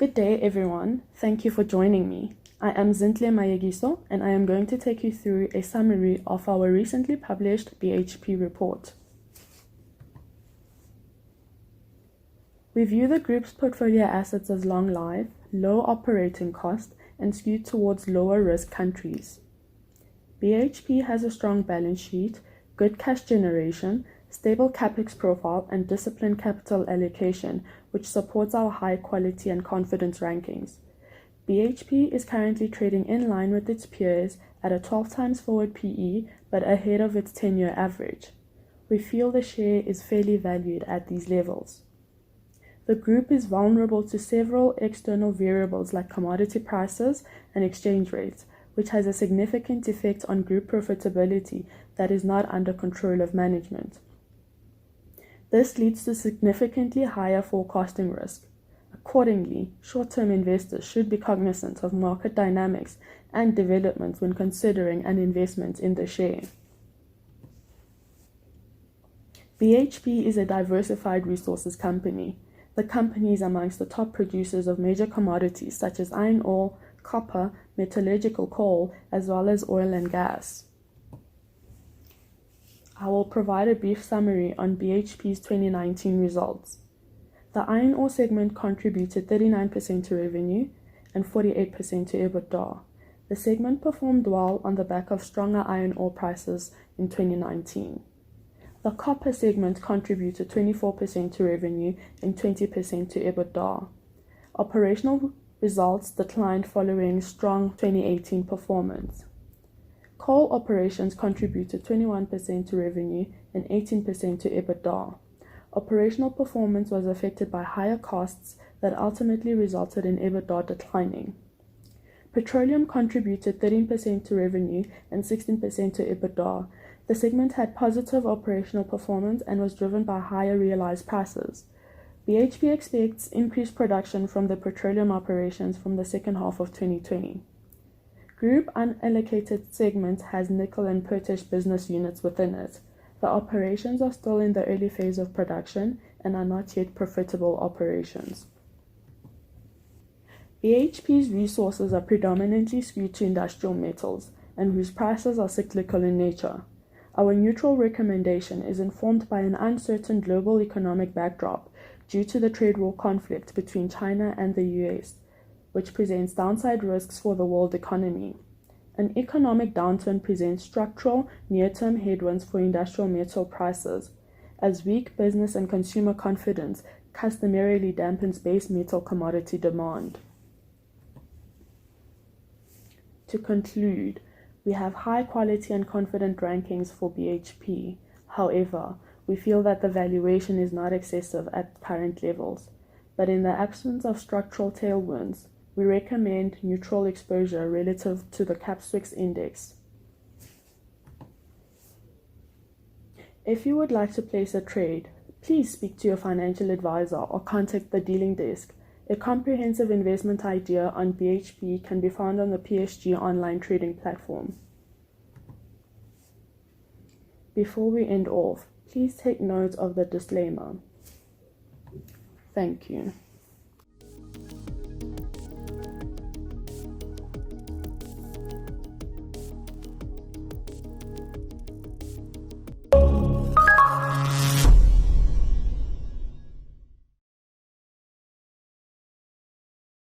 Good day, everyone. Thank you for joining me. I am Zintle Mayegiso, and I am going to take you through a summary of our recently published BHP report. We view the group's portfolio assets as long life, low operating cost, and skewed towards lower risk countries. BHP has a strong balance sheet, good cash generation, stable capex profile, and disciplined capital allocation, which supports our high quality and confidence rankings. BHP is currently trading in line with its peers at a 12 times forward PE, but ahead of its 10-year average. We feel the share is fairly valued at these levels. The group is vulnerable to several external variables like commodity prices and exchange rates, which has a significant effect on group profitability that is not under control of management. This leads to significantly higher forecasting risk. Accordingly, short-term investors should be cognizant of market dynamics and developments when considering an investment in the share. BHP is a diversified resources company. The company is amongst the top producers of major commodities such as iron ore, copper, metallurgical coal, as well as oil and gas. I will provide a brief summary on BHP's 2019 results. The iron ore segment contributed 39% to revenue and 48% to EBITDA. The segment performed well on the back of stronger iron ore prices in 2019. The copper segment contributed 24% to revenue and 20% to EBITDA. Operational results declined following strong 2018 performance. Coal operations contributed 21% to revenue and 18% to EBITDA. Operational performance was affected by higher costs that ultimately resulted in EBITDA declining. Petroleum contributed 13% to revenue and 16% to EBITDA. The segment had positive operational performance and was driven by higher realized prices. BHP expects increased production from the petroleum operations from the second half of 2020. Group unallocated segment has nickel and potash business units within it. The operations are still in the early phase of production and are not yet profitable operations. BHP's resources are predominantly skewed to industrial metals and whose prices are cyclical in nature. Our neutral recommendation is informed by an uncertain global economic backdrop due to the trade war conflict between China and the US, which presents downside risks for the world economy. An economic downturn presents structural, near-term headwinds for industrial metal prices, as weak business and consumer confidence customarily dampens base metal commodity demand. To conclude, we have high quality and confident rankings for BHP. However, we feel that the valuation is not excessive at current levels, but in the absence of structural tailwinds, we recommend neutral exposure relative to the Capswix index. If you would like to place a trade, please speak to your financial advisor or contact the dealing desk. A comprehensive investment idea on BHP can be found on the PSG online trading platform. Before we end off, please take note of the disclaimer. Thank you.